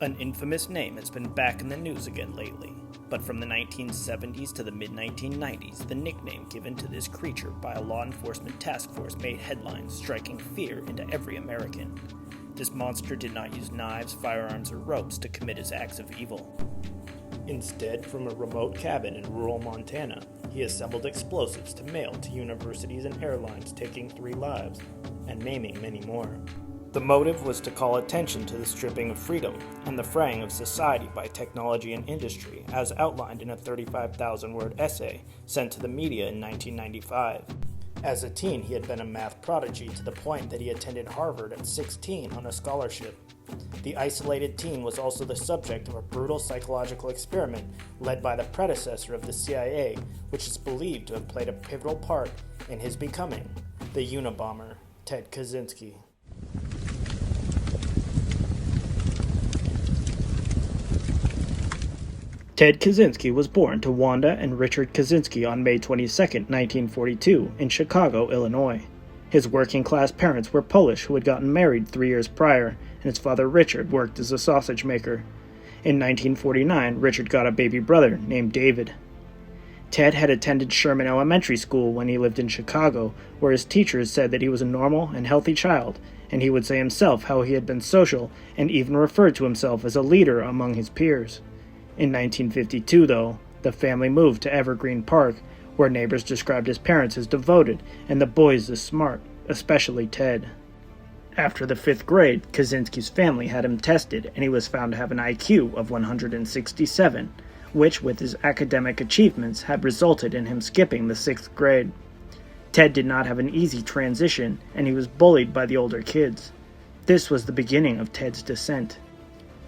An infamous name has been back in the news again lately, but from the 1970s to the mid-1990s, the nickname given to this creature by a law enforcement task force made headlines, striking fear into every American. This monster did not use knives, firearms, or ropes to commit his acts of evil. Instead, from a remote cabin in rural Montana, he assembled explosives to mail to universities and airlines, taking 3 lives and maiming many more. The motive was to call attention to the stripping of freedom and the fraying of society by technology and industry, as outlined in a 35,000-word essay sent to the media in 1995. As a teen, he had been a math prodigy to the point that he attended Harvard at 16 on a scholarship. The isolated teen was also the subject of a brutal psychological experiment led by the predecessor of the CIA, which is believed to have played a pivotal part in his becoming the Unabomber, Ted Kaczynski. Ted Kaczynski was born to Wanda and Richard Kaczynski on May 22, 1942, in Chicago, Illinois. His working-class parents were Polish who had gotten married 3 years prior, and his father Richard worked as a sausage maker. In 1949, Richard got a baby brother named David. Ted had attended Sherman Elementary School when he lived in Chicago, where his teachers said that he was a normal and healthy child, and he would say himself how he had been social and even referred to himself as a leader among his peers. In 1952, though, the family moved to Evergreen Park, where neighbors described his parents as devoted and the boys as smart, especially Ted. After the 5th grade, Kaczynski's family had him tested, and he was found to have an IQ of 167, which, with his academic achievements, had resulted in him skipping the 6th grade. Ted did not have an easy transition, and he was bullied by the older kids. This was the beginning of Ted's descent.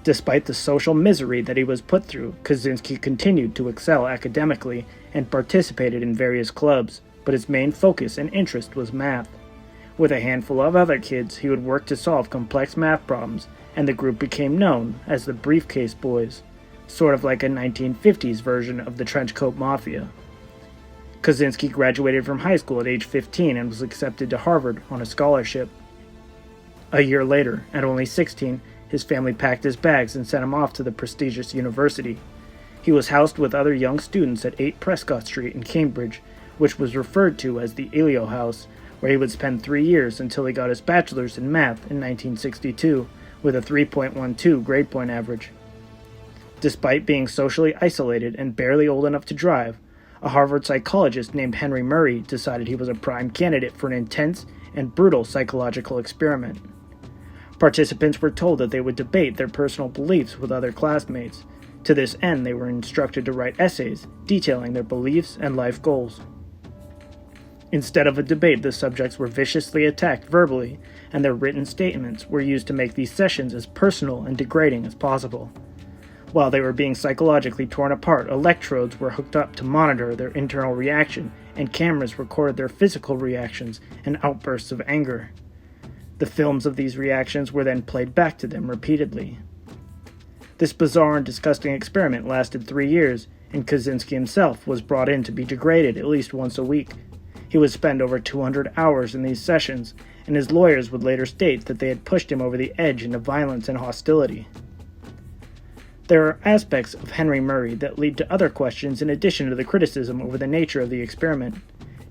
Despite the social misery that he was put through, Kaczynski continued to excel academically and participated in various clubs, but his main focus and interest was math. With a handful of other kids, he would work to solve complex math problems, and the group became known as the Briefcase Boys, sort of like a 1950s version of the Trenchcoat Mafia. Kaczynski graduated from high school at age 15 and was accepted to Harvard on a scholarship. A year later, at only 16, his family packed his bags and sent him off to the prestigious university. He was housed with other young students at 8 Prescott Street in Cambridge, which was referred to as the Elio House, where he would spend 3 years until he got his bachelor's in math in 1962, with a 3.12 grade point average. Despite being socially isolated and barely old enough to drive, a Harvard psychologist named Henry Murray decided he was a prime candidate for an intense and brutal psychological experiment. Participants were told that they would debate their personal beliefs with other classmates. To this end, they were instructed to write essays detailing their beliefs and life goals. Instead of a debate, the subjects were viciously attacked verbally, and their written statements were used to make these sessions as personal and degrading as possible. While they were being psychologically torn apart, electrodes were hooked up to monitor their internal reaction, and cameras recorded their physical reactions and outbursts of anger. The films of these reactions were then played back to them repeatedly. This bizarre and disgusting experiment lasted 3 years, and Kaczynski himself was brought in to be degraded at least once a week. He would spend over 200 hours in these sessions, and his lawyers would later state that they had pushed him over the edge into violence and hostility. There are aspects of Henry Murray that lead to other questions in addition to the criticism over the nature of the experiment.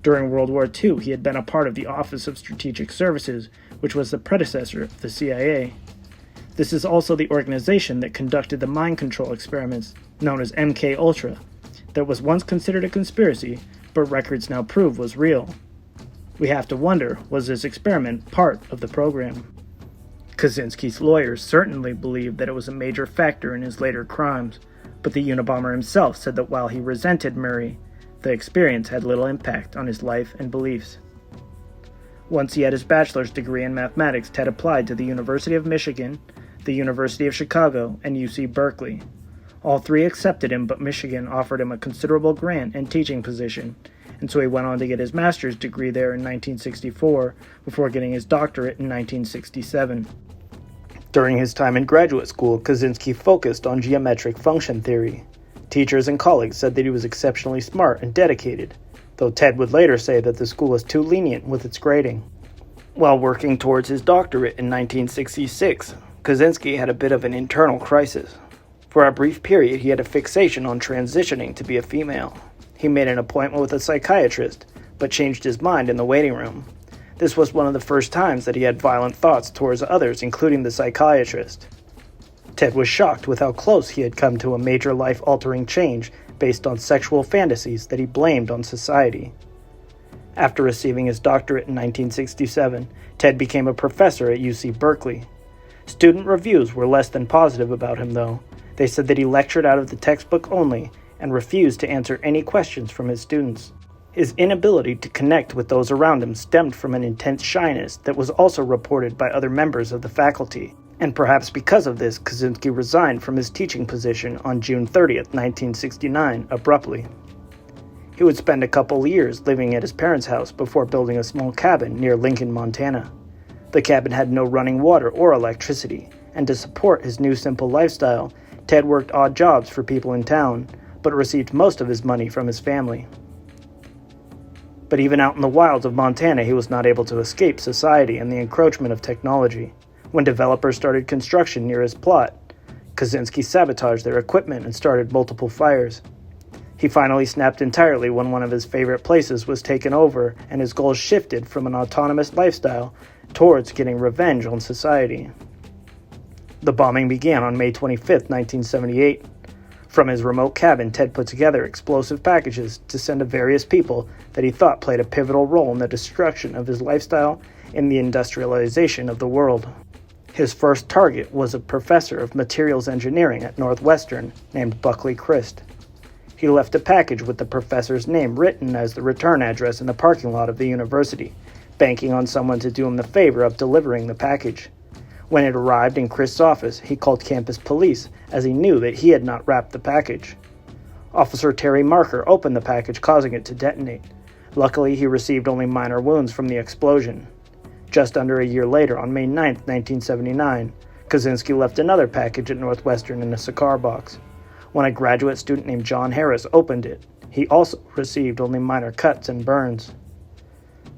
During World War II, he had been a part of the Office of Strategic Services, which was the predecessor of the CIA. This is also the organization that conducted the mind control experiments, known as MK-Ultra, that was once considered a conspiracy, but records now prove was real. We have to wonder, was this experiment part of the program? Kaczynski's lawyers certainly believed that it was a major factor in his later crimes, but the Unabomber himself said that while he resented Murray, the experience had little impact on his life and beliefs. Once he had his bachelor's degree in mathematics, Ted applied to the University of Michigan, the University of Chicago, and UC Berkeley. All 3 accepted him, but Michigan offered him a considerable grant and teaching position, and so he went on to get his master's degree there in 1964 before getting his doctorate in 1967. During his time in graduate school, Kaczynski focused on geometric function theory. Teachers and colleagues said that he was exceptionally smart and dedicated, though Ted would later say that the school was too lenient with its grading. While working towards his doctorate in 1966, Kaczynski had a bit of an internal crisis. For a brief period, he had a fixation on transitioning to be a female. He made an appointment with a psychiatrist, but changed his mind in the waiting room. This was one of the first times that he had violent thoughts towards others, including the psychiatrist. Ted was shocked with how close he had come to a major life-altering change based on sexual fantasies that he blamed on society. After receiving his doctorate in 1967, Ted became a professor at UC Berkeley. Student reviews were less than positive about him, though. They said that he lectured out of the textbook only and refused to answer any questions from his students. His inability to connect with those around him stemmed from an intense shyness that was also reported by other members of the faculty, and perhaps because of this, Kaczynski resigned from his teaching position on June 30th, 1969, abruptly. He would spend a couple years living at his parents' house before building a small cabin near Lincoln, Montana. The cabin had no running water or electricity, and to support his new simple lifestyle, Ted worked odd jobs for people in town, but received most of his money from his family. But even out in the wilds of Montana, he was not able to escape society and the encroachment of technology. When developers started construction near his plot, Kaczynski sabotaged their equipment and started multiple fires. He finally snapped entirely when one of his favorite places was taken over and his goals shifted from an autonomous lifestyle towards getting revenge on society. The bombing began on May 25, 1978. From his remote cabin, Ted put together explosive packages to send to various people that he thought played a pivotal role in the destruction of his lifestyle and the industrialization of the world. His first target was a professor of materials engineering at Northwestern named Buckley Christ. He left a package with the professor's name written as the return address in the parking lot of the university, banking on someone to do him the favor of delivering the package. When it arrived in Christ's office, he called campus police as he knew that he had not wrapped the package. Officer Terry Marker opened the package, causing it to detonate. Luckily, he received only minor wounds from the explosion. Just under a year later, on May 9, 1979, Kaczynski left another package at Northwestern in a cigar box. When a graduate student named John Harris opened it, he also received only minor cuts and burns.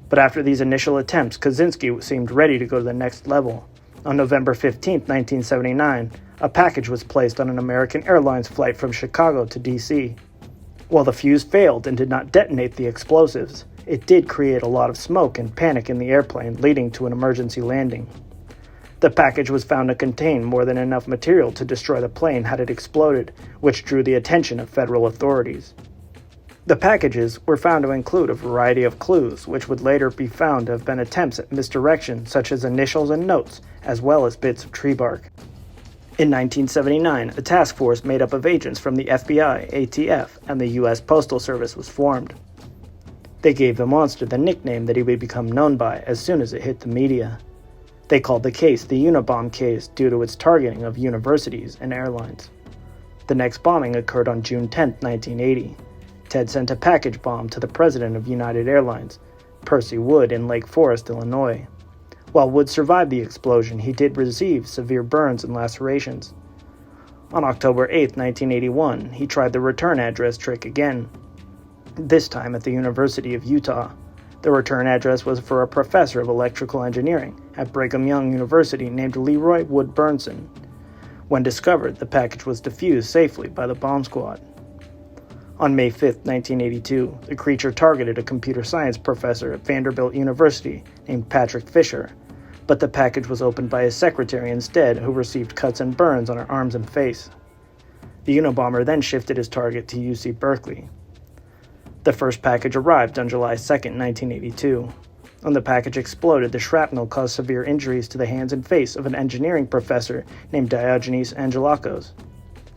But after these initial attempts, Kaczynski seemed ready to go to the next level. On November 15, 1979, a package was placed on an American Airlines flight from Chicago to D.C. While the fuse failed and did not detonate the explosives, it did create a lot of smoke and panic in the airplane, leading to an emergency landing. The package was found to contain more than enough material to destroy the plane had it exploded, which drew the attention of federal authorities. The packages were found to include a variety of clues, which would later be found to have been attempts at misdirection, such as initials and notes, as well as bits of tree bark. In 1979, a task force made up of agents from the FBI, ATF, and the U.S. Postal Service was formed. They gave the monster the nickname that he would become known by as soon as it hit the media. They called the case the Unabomber case due to its targeting of universities and airlines. The next bombing occurred on June 10, 1980. Ted sent a package bomb to the president of United Airlines, Percy Wood, in Lake Forest, Illinois. While Wood survived the explosion, he did receive severe burns and lacerations. On October 8, 1981, he tried the return address trick again, this time at the University of Utah. The return address was for a professor of electrical engineering at Brigham Young University named Leroy Wood Burnson. When discovered, the package was defused safely by the bomb squad. On May 5, 1982, the creature targeted a computer science professor at Vanderbilt University named Patrick Fisher, but the package was opened by his secretary instead, who received cuts and burns on her arms and face. The Unabomber then shifted his target to UC Berkeley. The first package arrived on July 2, 1982. When the package exploded, the shrapnel caused severe injuries to the hands and face of an engineering professor named Diogenes Angelakos.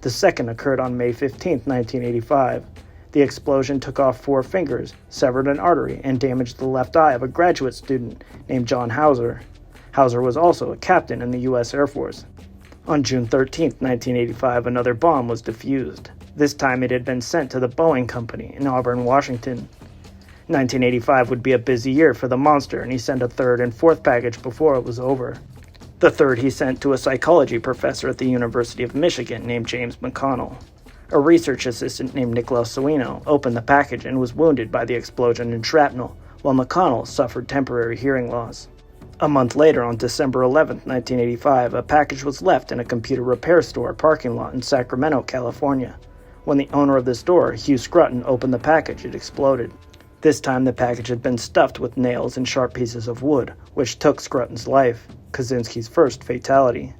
The second occurred on May 15, 1985. The explosion took off 4 fingers, severed an artery, and damaged the left eye of a graduate student named John Hauser. Hauser was also a captain in the U.S. Air Force. On June 13, 1985, another bomb was defused. This time it had been sent to the Boeing Company in Auburn, Washington. 1985 would be a busy year for the monster, and he sent a third and fourth package before it was over. The third he sent to a psychology professor at the University of Michigan named James McConnell. A research assistant named Nicholas Suino opened the package and was wounded by the explosion and shrapnel, while McConnell suffered temporary hearing loss. A month later, on December 11, 1985, a package was left in a computer repair store parking lot in Sacramento, California. When the owner of the store, Hugh Scruton, opened the package, it exploded. This time the package had been stuffed with nails and sharp pieces of wood, which took Scruton's life, Kaczynski's first fatality.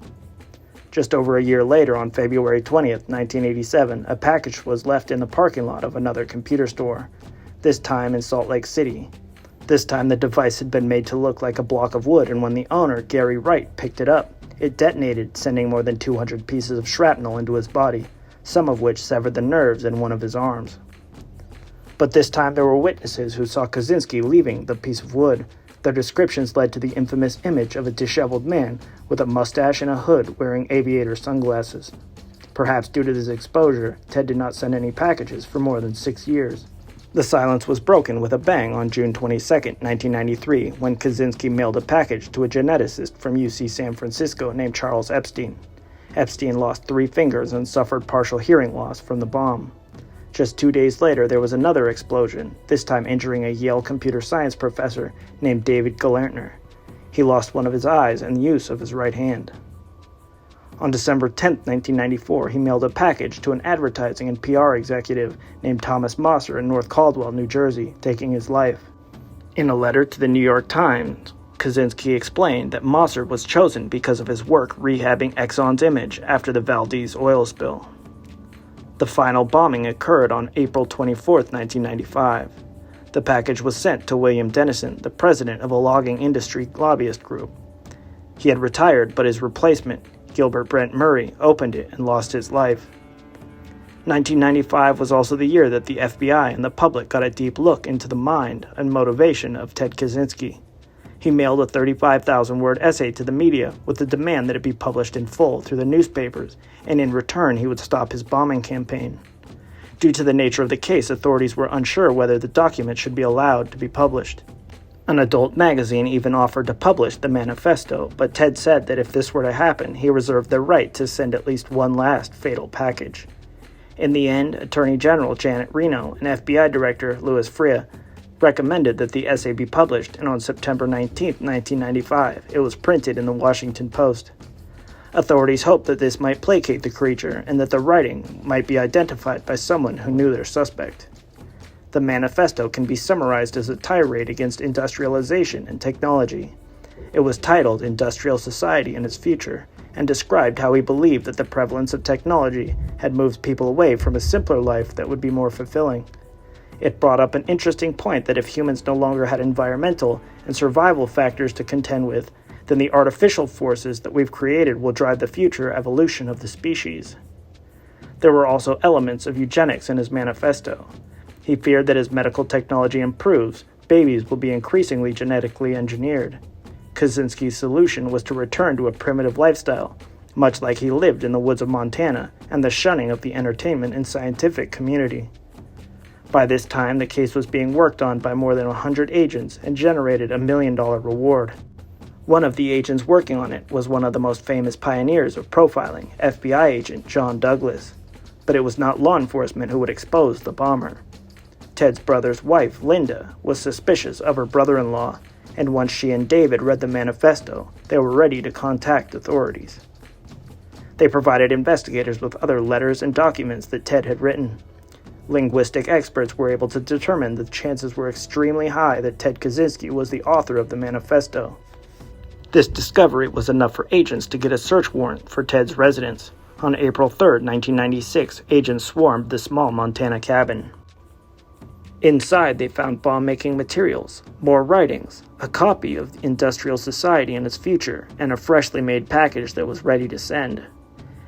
Just over a year later, on February 20th, 1987, a package was left in the parking lot of another computer store, this time in Salt Lake City. This time the device had been made to look like a block of wood, and when the owner, Gary Wright, picked it up, it detonated, sending more than 200 pieces of shrapnel into his body, some of which severed the nerves in one of his arms. But this time there were witnesses who saw Kaczynski leaving the piece of wood. Their descriptions led to the infamous image of a disheveled man with a mustache and a hood wearing aviator sunglasses. Perhaps due to this exposure, Ted did not send any packages for more than 6 years. The silence was broken with a bang on June 22, 1993, when Kaczynski mailed a package to a geneticist from UC San Francisco named Charles Epstein. Epstein lost 3 fingers and suffered partial hearing loss from the bomb. Just 2 days later, there was another explosion, this time injuring a Yale computer science professor named David Gelernter. He lost one of his eyes and the use of his right hand. On December 10, 1994, he mailed a package to an advertising and PR executive named Thomas Mosser in North Caldwell, New Jersey, taking his life. In a letter to the New York Times, Kaczynski explained that Mosser was chosen because of his work rehabbing Exxon's image after the Valdez oil spill. The final bombing occurred on April 24, 1995. The package was sent to William Dennison, the president of a logging industry lobbyist group. He had retired, but his replacement, Gilbert Brent Murray, opened it and lost his life. 1995 was also the year that the FBI and the public got a deep look into the mind and motivation of Ted Kaczynski. He mailed a 35,000-word essay to the media with the demand that it be published in full through the newspapers, and in return he would stop his bombing campaign. Due to the nature of the case, authorities were unsure whether the document should be allowed to be published. An adult magazine even offered to publish the manifesto, but Ted said that if this were to happen, he reserved the right to send at least one last fatal package. In the end, Attorney General Janet Reno and FBI Director Louis Freeh recommended that the essay be published, and on September 19, 1995, it was printed in the Washington Post. Authorities hoped that this might placate the creature and that the writing might be identified by someone who knew their suspect. The manifesto can be summarized as a tirade against industrialization and technology. It was titled Industrial Society and Its Future, and described how he believed that the prevalence of technology had moved people away from a simpler life that would be more fulfilling. It brought up an interesting point that if humans no longer had environmental and survival factors to contend with, then the artificial forces that we've created will drive the future evolution of the species. There were also elements of eugenics in his manifesto. He feared that as medical technology improves, babies will be increasingly genetically engineered. Kaczynski's solution was to return to a primitive lifestyle, much like he lived in the woods of Montana, and the shunning of the entertainment and scientific community. By this time, the case was being worked on by more than 100 agents and generated $1 million reward. One of the agents working on it was one of the most famous pioneers of profiling, FBI agent John Douglas. But it was not law enforcement who would expose the bomber. Ted's brother's wife, Linda, was suspicious of her brother-in-law, and once she and David read the manifesto, they were ready to contact authorities. They provided investigators with other letters and documents that Ted had written. Linguistic experts were able to determine that the chances were extremely high that Ted Kaczynski was the author of the manifesto. This discovery was enough for agents to get a search warrant for Ted's residence. On April 3, 1996, agents swarmed the small Montana cabin. Inside, they found bomb-making materials, more writings, a copy of Industrial Society and Its Future, and a freshly made package that was ready to send.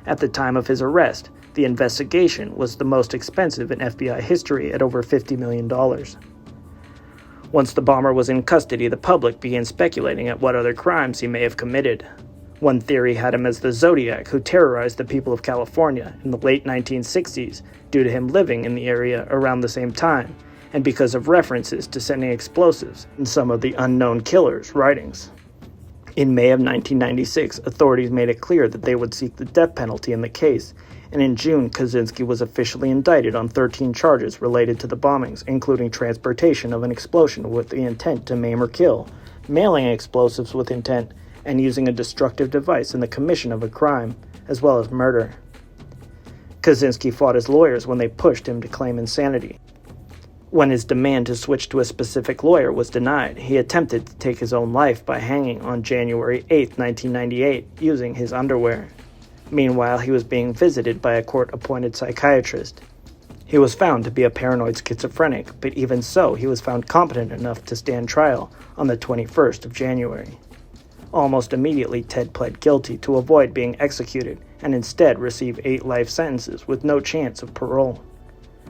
At the time of his arrest, the investigation was the most expensive in FBI history at over $50 million. Once the bomber was in custody, the public began speculating at what other crimes he may have committed. One theory had him as the Zodiac who terrorized the people of California in the late 1960s due to him living in the area around the same time, and because of references to sending explosives in some of the unknown killer's writings. In May of 1996, authorities made it clear that they would seek the death penalty in the case, and in June, Kaczynski was officially indicted on 13 charges related to the bombings, including transportation of an explosion with the intent to maim or kill, mailing explosives with intent, and using a destructive device in the commission of a crime, as well as murder. Kaczynski fought his lawyers when they pushed him to claim insanity. When his demand to switch to a specific lawyer was denied, he attempted to take his own life by hanging on January 8, 1998, using his underwear. Meanwhile, he was being visited by a court-appointed psychiatrist. He was found to be a paranoid schizophrenic, but even so, he was found competent enough to stand trial on the 21st of January. Almost immediately, Ted pled guilty to avoid being executed and instead receive 8 life sentences with no chance of parole.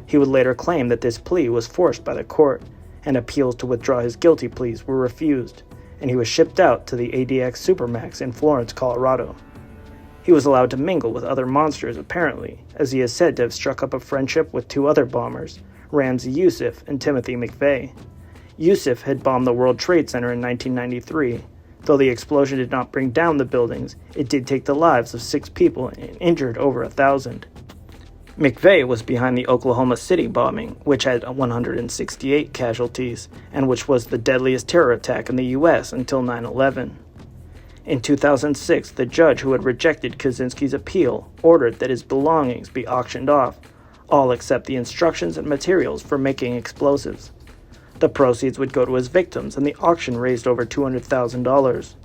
He would later claim that this plea was forced by the court, and appeals to withdraw his guilty pleas were refused, and he was shipped out to the ADX Supermax in Florence, Colorado. He was allowed to mingle with other monsters, apparently, as he is said to have struck up a friendship with 2 other bombers, Ramzi Youssef and Timothy McVeigh. Youssef had bombed the World Trade Center in 1993. Though the explosion did not bring down the buildings, it did take the lives of 6 people and injured over 1,000. McVeigh was behind the Oklahoma City bombing, which had 168 casualties, and which was the deadliest terror attack in the U.S. until 9/11. In 2006, the judge who had rejected Kaczynski's appeal ordered that his belongings be auctioned off, all except the instructions and materials for making explosives. The proceeds would go to his victims, and the auction raised over $200,000.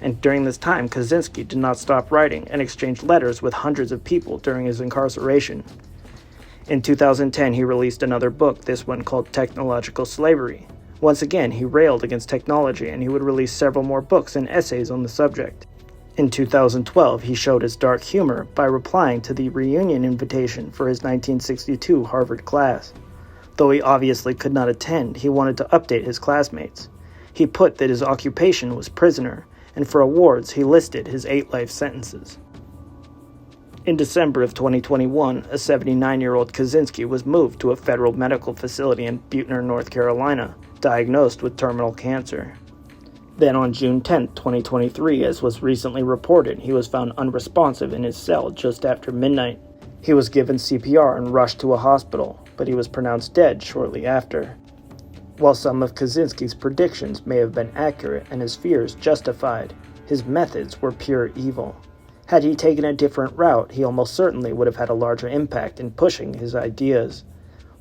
And during this time, Kaczynski did not stop writing and exchanged letters with hundreds of people during his incarceration. In 2010, he released another book, this one called Technological Slavery. Once again, he railed against technology, and he would release several more books and essays on the subject. In 2012, he showed his dark humor by replying to the reunion invitation for his 1962 Harvard class. Though he obviously could not attend, he wanted to update his classmates. He put that his occupation was prisoner, and for awards he listed his 8 life sentences. In December of 2021, a 79-year-old Kaczynski was moved to a federal medical facility in Buechner, North Carolina, diagnosed with terminal cancer. Then on June 10, 2023, as was recently reported, he was found unresponsive in his cell just after midnight. He was given CPR and rushed to a hospital, but he was pronounced dead shortly after. While some of Kaczynski's predictions may have been accurate and his fears justified, his methods were pure evil. Had he taken a different route, he almost certainly would have had a larger impact in pushing his ideas.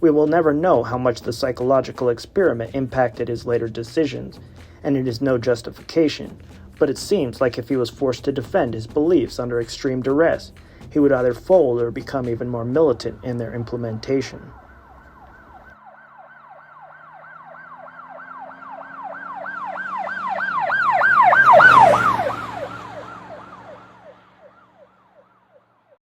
We will never know how much the psychological experiment impacted his later decisions, and it is no justification, but it seems like if he was forced to defend his beliefs under extreme duress, he would either fold or become even more militant in their implementation.